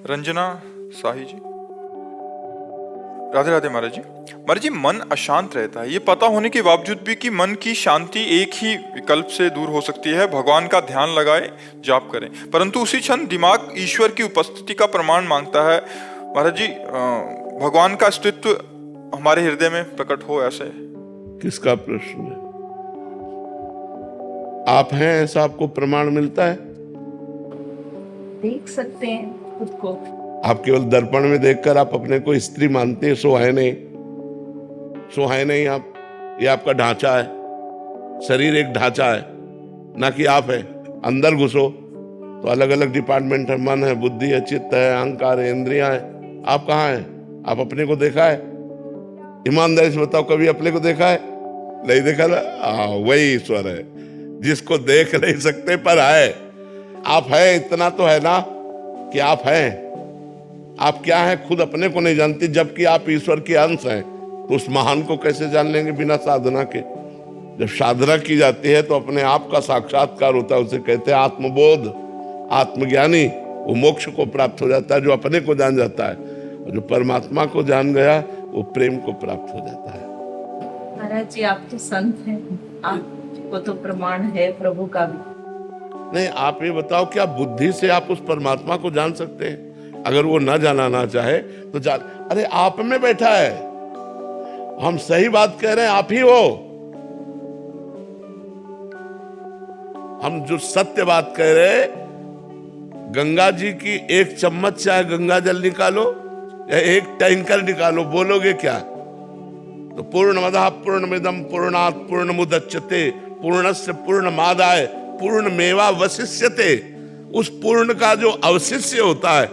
रंजना शाही जी, राधे राधे महाराज जी। महाराज जी, मन अशांत रहता है, ये पता होने के बावजूद भी कि मन की शांति एक ही विकल्प से दूर हो सकती है, भगवान का ध्यान लगाए, जाप करें, परंतु उसी क्षण दिमाग ईश्वर की उपस्थिति का प्रमाण मांगता है। महाराज जी, भगवान का अस्तित्व हमारे हृदय में प्रकट हो, ऐसे किसका प्रश्न है? आप हैं ऐसा आपको प्रमाण मिलता है? देख सकते हैं खुद को। आप केवल दर्पण में देखकर आप अपने को स्त्री मानते हैं, सो है नहीं, सो है नहीं आप। ये आपका ढांचा है, शरीर एक ढांचा है, ना कि आप है। अंदर घुसो तो अलग अलग डिपार्टमेंट है, मन है, बुद्धि है, चित्त है, अहंकार है, इंद्रियां है। आप कहाँ हैं? आप अपने को देखा है? ईमानदारी से बताओ, कभी अपने को देखा है? नहीं देखा ना? वही ईश्वर है जिसको देख नहीं सकते पर है। आप है, इतना तो है ना कि आप हैं। आप क्या हैं खुद अपने को नहीं जानते, जबकि आप ईश्वर के अंश हैं। तो उस महान को कैसे जान लेंगे बिना साधना के? जब साधना की जाती है तो अपने आप का साक्षात्कार होता है, उसे कहते हैं आत्मबोध। आत्मज्ञानी वो मोक्ष को प्राप्त हो जाता है, जो अपने को जान जाता है। और जो परमात्मा को जान गया वो प्रेम को प्राप्त हो जाता है। महाराज जी, आप तो संत हैं, आपको तो प्रमाण है प्रभु का भी। नहीं, आप ये बताओ, क्या बुद्धि से आप उस परमात्मा को जान सकते हैं? अगर वो ना जाना ना चाहे तो जान। अरे आप में बैठा है, हम सही बात कह रहे हैं, आप ही हो। हम जो सत्य बात कह रहे हैं, गंगा जी की एक चम्मच चाहे गंगा जल निकालो या एक टैंकर निकालो, बोलोगे क्या? तो पूर्णमदः पूर्णमिदं पूर्णात् पूर्णमुदच्यते पूर्णस्य पूर्णमादाय पूर्णमेवावशिष्यते। उस पूर्ण का जो अवशिष्य होता है,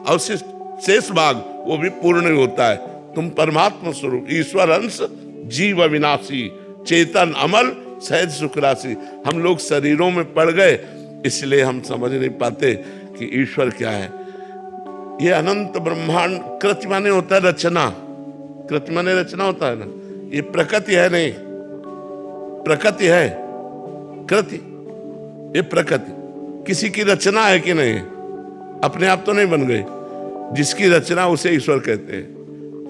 अवशिष्ट शेष भाग, वो भी पूर्ण ही होता है। तुम परमात्मा स्वरूप, ईश्वर अंश, जीव अविनाशी, चेतन अमल, सहज सुख राशि। हम लोग शरीरों में पड़ गए, इसलिए हम समझ नहीं पाते कि ईश्वर क्या है। ये अनंत ब्रह्मांड, कृति माने होता है रचना, कृति माने रचना होता है ना। ये प्रकृति है नहीं, प्रकृति है कृति। ये प्रकृति किसी की रचना है कि नहीं? अपने आप तो नहीं बन गई। जिसकी रचना उसे ईश्वर कहते हैं,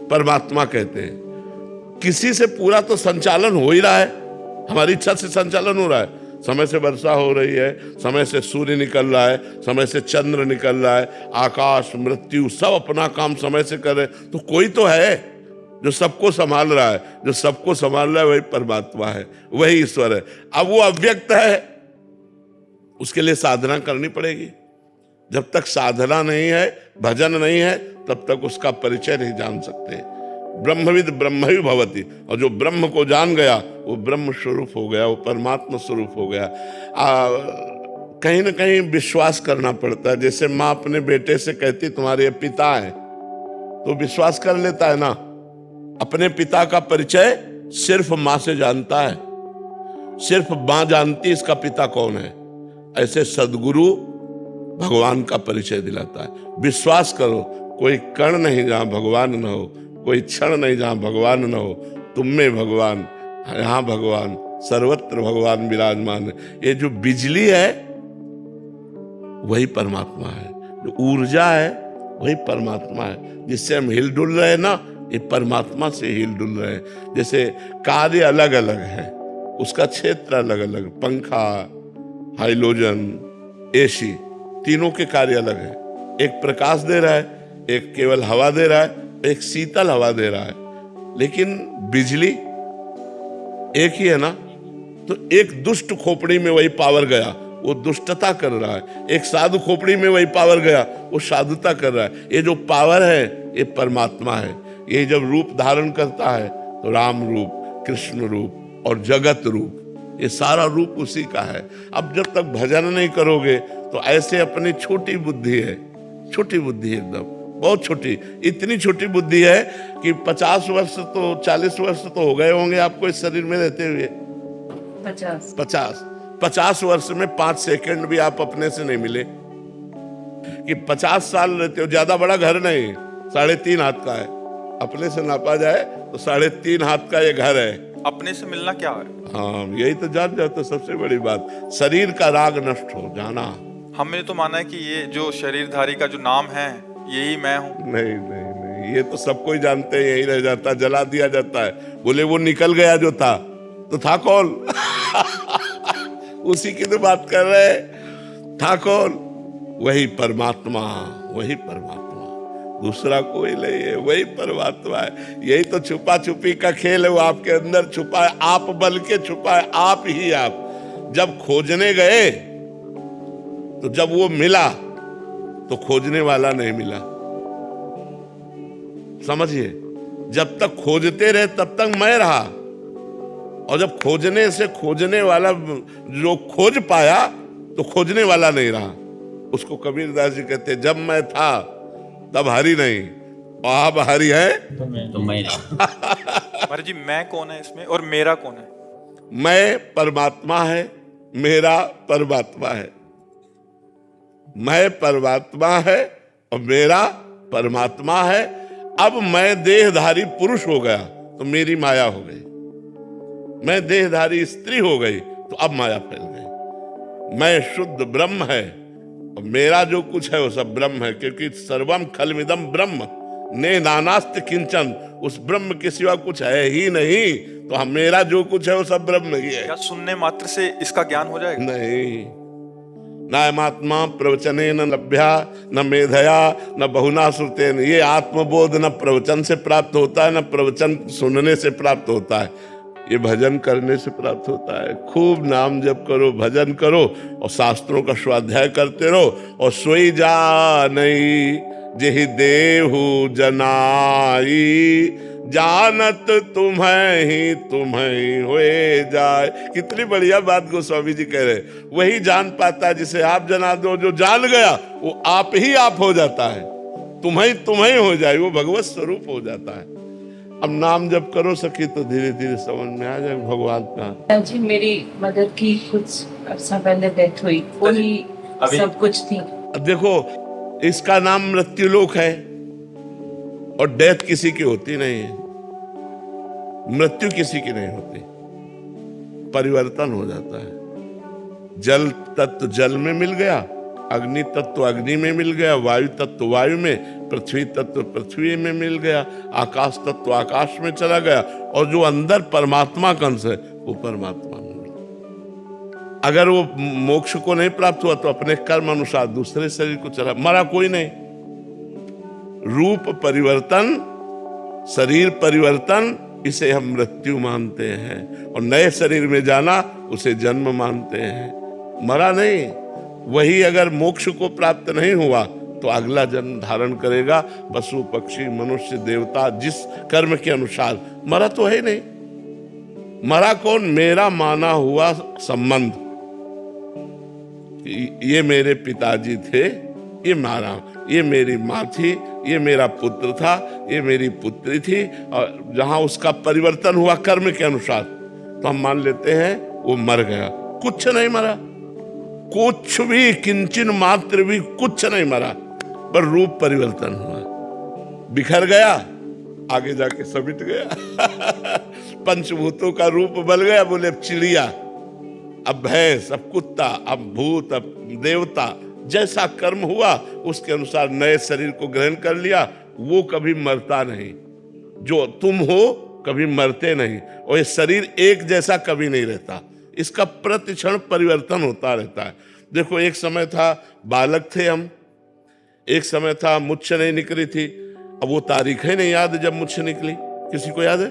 परमात्मा कहते हैं। किसी से पूरा तो संचालन हो ही रहा है, हमारी इच्छा से संचालन हो रहा है। समय से वर्षा हो रही है, समय से सूर्य निकल रहा है, समय से चंद्र निकल रहा है, आकाश मृत्यु सब अपना काम समय से कर रहे। तो कोई तो है जो सबको संभाल रहा है। जो सबको संभाल रहा है वही परमात्मा है, वही ईश्वर है। अब वो अव्यक्त है, उसके लिए साधना करनी पड़ेगी। जब तक साधना नहीं है, भजन नहीं है, तब तक उसका परिचय नहीं जान सकते। ब्रह्मविद ब्रह्म ही भवति, और जो ब्रह्म को जान गया वो ब्रह्म स्वरूप हो गया, वो परमात्मा स्वरूप हो गया। कहीं ना कहीं विश्वास करना पड़ता है। जैसे माँ अपने बेटे से कहती तुम्हारे पिता है, तो विश्वास कर लेता है ना। अपने पिता का परिचय सिर्फ माँ से जानता है, सिर्फ माँ जानती इसका पिता कौन है। ऐसे सदगुरु भगवान का परिचय दिलाता है। विश्वास करो, कोई कण नहीं जहां भगवान न हो, कोई क्षण नहीं जहां भगवान न हो। तुम में भगवान, यहाँ भगवान, सर्वत्र भगवान विराजमान है। ये जो बिजली है वही परमात्मा है, जो ऊर्जा है वही परमात्मा है। जिससे हम हिल डुल रहे हैं ना, ये परमात्मा से हिल डुल रहे हैं। जैसे कार्य अलग अलग है, उसका क्षेत्र अलग अलग। पंखा, हाइलोजन, एसी, तीनों के कार्य अलग है। एक प्रकाश दे रहा है, एक केवल हवा दे रहा है, एक शीतल हवा दे रहा है। लेकिन बिजली एक ही है ना। तो एक दुष्ट खोपड़ी में वही पावर गया, वो दुष्टता कर रहा है। एक साधु खोपड़ी में वही पावर गया, वो साधुता कर रहा है। ये जो पावर है ये परमात्मा है। ये जब रूप धारण करता है तो राम रूप, कृष्ण रूप और जगत रूप, ये सारा रूप उसी का है। अब जब तक भजन नहीं करोगे तो ऐसे अपनी छोटी बुद्धि है, छोटी बुद्धि एकदम बहुत छोटी, इतनी छोटी बुद्धि है कि 50 वर्ष तो 40 वर्ष तो हो गए होंगे आपको इस शरीर में रहते हुए। 50 वर्ष में 5 सेकंड भी आप अपने से नहीं मिले। कि 50 साल रहते हो, ज्यादा बड़ा घर नहीं, 3.5 हाथ का है। अपने से नापा जाए तो 3.5 हाथ का ये घर है। अपने से मिलना क्या है? हाँ, यही तो जान जाओ तो सबसे बड़ी बात, शरीर का राग नष्ट हो जाना। हमने तो माना है कि ये जो शरीरधारी का जो नाम है यही मैं हूँ। नहीं नहीं नहीं, ये तो सबको ही जानते हैं, यही रह जाता, जला दिया जाता है। बोले वो निकल गया जो था, तो था कौन? उसी की तो बात कर रहे हैं। था कौन? वही परमात्मा, वही परमात्मा, दूसरा कोई नहीं है, वही परमात्मा है। यही तो छुपा छुपी का खेल है, वो आपके अंदर छुपा है, आप बल के छुपा है, आप ही आप। जब खोजने गए तो जब वो मिला तो खोजने वाला नहीं मिला। समझिए, जब तक खोजते रहे तब तक मैं रहा, और जब खोजने से खोजने वाला जो खोज पाया तो खोजने वाला नहीं रहा। उसको कबीरदास जी कहते, जब मैं था तब हरि नहीं, और अब हरि है तो मैं महाराज जी मैं कौन है इसमें और मेरा कौन है? मैं परमात्मा है, मेरा परमात्मा है। मैं परमात्मा है और मेरा परमात्मा है। अब मैं देहधारी पुरुष हो गया तो मेरी माया हो गई, मैं देहधारी स्त्री हो गई तो अब माया फैल गई। मैं शुद्ध ब्रह्म है और मेरा जो कुछ है वो सब ब्रह्म है, क्योंकि सर्वम खलमिदम ब्रह्म ने नानास्त किंचन, उस ब्रह्म के सिवा कुछ है ही नहीं। तो मेरा जो कुछ है वो सब ब्रह्म ही है। क्या सुनने मात्र से इसका ज्ञान हो जाएगा? नहीं, नायमात्मा प्रवचने न लभ्या न मेधया न बहुना श्रुतेन। ये आत्मबोध न प्रवचन से प्राप्त होता है, न प्रवचन सुनने से प्राप्त होता है, ये भजन करने से प्राप्त होता है। खूब नाम जप करो, भजन करो और शास्त्रों का स्वाध्याय करते रहो। और सोई जानई जेहि देहु जनाई, जानत तुम्हें हुए जाए। कितनी बढ़िया बात गोस्वामी जी कह रहे। वही जान पाता है जिसे आप जना दो, जो जान गया वो आप ही आप हो जाता है, तुम्हें हो जाए, वो भगवत स्वरूप हो जाता है। अब नाम जब करो सखी तो धीरे धीरे समझ में आ जाए भगवान का। जी मेरी मदर की कुछ अर्सा पहले डेथ हुई, वही सब कुछ थी। अब देखो, इसका नाम मृत्युलोक है और डेथ किसी की होती नहीं है, मृत्यु किसी की नहीं होती, परिवर्तन हो जाता है। जल तत्व जल में मिल गया, अग्नि तत्व अग्नि में मिल गया, वायु तत्व वायु में, पृथ्वी तत्व पृथ्वी में मिल गया, आकाश तत्व आकाश में चला गया, और जो अंदर परमात्मा का अंश है वो परमात्मा में मिल गया। अगर वो मोक्ष को नहीं प्राप्त हुआ तो अपने कर्म अनुसार दूसरे शरीर को चला, मरा कोई नहीं। रूप परिवर्तन, शरीर परिवर्तन, इसे हम मृत्यु मानते हैं, और नए शरीर में जाना उसे जन्म मानते हैं। मरा नहीं। वही अगर मोक्ष को प्राप्त नहीं हुआ तो अगला जन्म धारण करेगा, पशु पक्षी मनुष्य देवता, जिस कर्म के अनुसार। मरा तो है नहीं। मरा कौन? मेरा माना हुआ संबंध। ये मेरे पिताजी थे, ये मारा, ये मेरी माँ थी, ये मेरा पुत्र था, ये मेरी पुत्री थी, और जहां उसका परिवर्तन हुआ कर्म के अनुसार तो हम मान लेते हैं वो मर गया। कुछ नहीं मरा, कुछ भी, किंचन मात्र भी कुछ नहीं मरा, पर रूप परिवर्तन हुआ, बिखर गया, आगे जाके समिट गया। पंचभूतों का रूप बदल गया। बोले अब चिड़िया, अब भैंस, अब कुत्ता, अब भूत, अब देवता। जैसा कर्म हुआ उसके अनुसार नए शरीर को ग्रहण कर लिया। वो कभी मरता नहीं, जो तुम हो कभी मरते नहीं, और ये शरीर एक जैसा कभी नहीं रहता, इसका प्रतिक्षण परिवर्तन होता रहता है। देखो, एक समय था बालक थे हम, एक समय था मुझसे नहीं निकली थी। अब वो तारीख है नहीं याद जब मुझसे निकली, किसी को याद है?